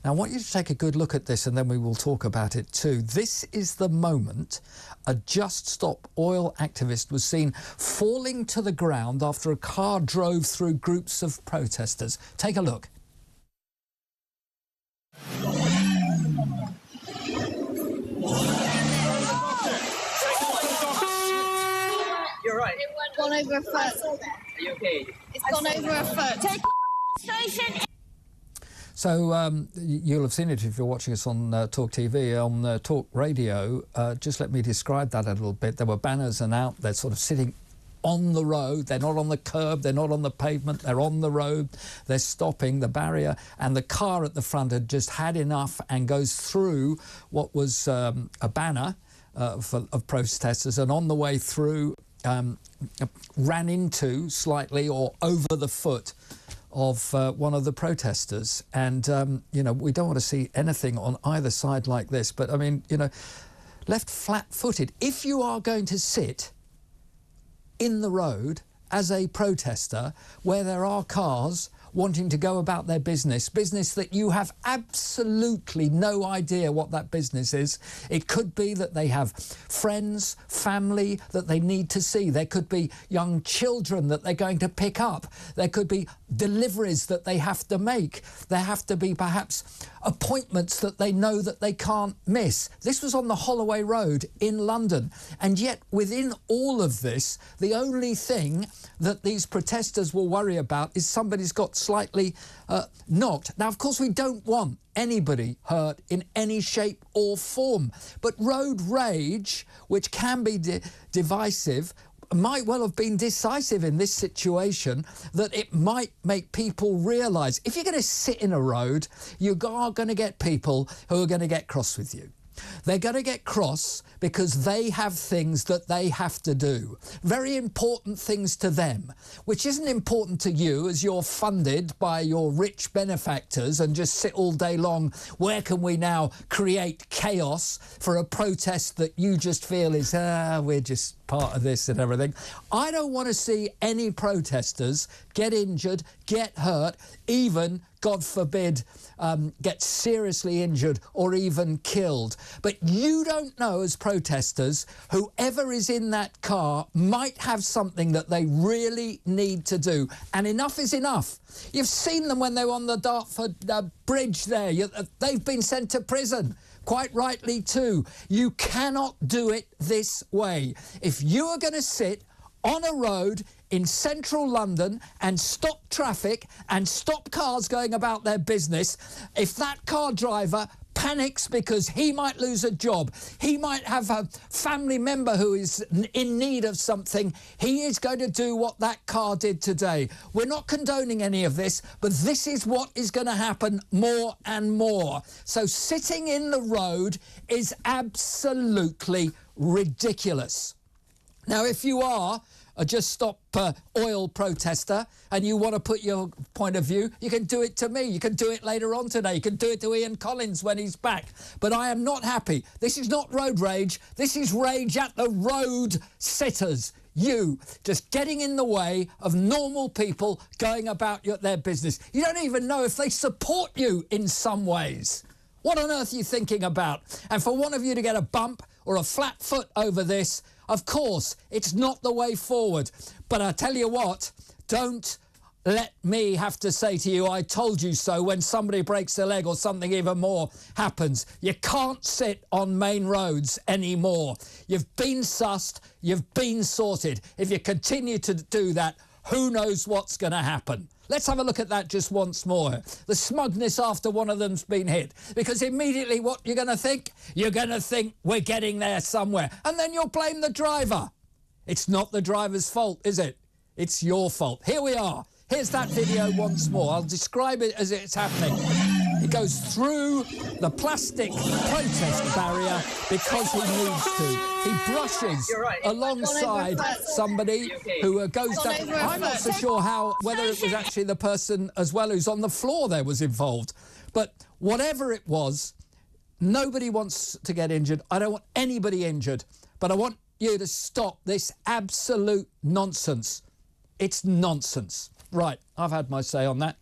Now, I want you to take a good look at this and then we will talk about it too. This is the moment a Just Stop Oil activist was seen falling to the ground after a car drove through groups of protesters. Take a look. You're right. It's gone over a foot. Are you okay? It's gone over a foot. Take station. So you'll have seen it if you're watching us on TalkTV, on Talk Radio. Just let me describe that a little bit. There were banners and out, they're sort of sitting on the road. They're not on the curb, they're not on the pavement, they're on the road. They're stopping the barrier, and the car at the front had just had enough and goes through what was a banner of protesters, and on the way through ran into slightly or over the foot of one of the protesters. And, you know, we don't want to see anything on either side like this. But, I mean, you know, left flat-footed. If you are going to sit in the road as a protester where there are cars wanting to go about their business that you have absolutely no idea what that business is. It could be that they have friends, family that they need to see. There could be young children that they're going to pick up. There could be deliveries that they have to make. There have to be perhaps appointments that they know that they can't miss. This was on the Holloway Road in London. And yet within all of this, the only thing that these protesters will worry about is somebody's got slightly knocked. Now, of course, we don't want anybody hurt in any shape or form. But road rage, which can be divisive, might well have been decisive in this situation, that it might make people realise if you're going to sit in a road, you are going to get people who are going to get cross with you. They're going to get cross because they have things that they have to do, very important things to them, which isn't important to you as you're funded by your rich benefactors and just sit all day long. Where can we now create chaos for a protest that you just feel is, we're just part of this and everything? I don't want to see any protesters get injured, get hurt, even, God forbid, get seriously injured or even killed. But you don't know, as protesters, whoever is in that car might have something that they really need to do. And enough is enough. You've seen them when they were on the Dartford Bridge there. They've been sent to prison. Quite rightly too. You cannot do it this way. If you are going to sit on a road in central London and stop traffic and stop cars going about their business, if that car driver panics because he might lose a job, he might have a family member who is in need of something, he is going to do what that car did today. We're not condoning any of this, but this is what is going to happen more and more. So sitting in the road is absolutely ridiculous. Now, if you are a Just Stop Oil protester and you want to put your point of view, you can do it to me. You can do it later on today. You can do it to Ian Collins when he's back. But I am not happy. This is not road rage. This is rage at the road sitters. You just getting in the way of normal people going about their business. You don't even know if they support you in some ways. What on earth are you thinking about? And for one of you to get a bump or a flat foot over this, of course, it's not the way forward. But I tell you what, don't let me have to say to you, I told you so, when somebody breaks a leg or something even more happens. You can't sit on main roads anymore. You've been sussed, you've been sorted. If you continue to do that, who knows what's going to happen? Let's have a look at that just once more. The smugness after one of them's been hit. Because immediately what you're going to think? You're going to think we're getting there somewhere. And then you'll blame the driver. It's not the driver's fault, is it? It's your fault. Here we are. Here's that video once more. I'll describe it as it's happening. It goes through the plastic protest barrier because he needs to. He brushes alongside somebody who goes down. I'm not so sure whether it was actually the person as well who's on the floor there was involved. But whatever it was, nobody wants to get injured. I don't want anybody injured. But I want you to stop this absolute nonsense. It's nonsense. Right, I've had my say on that.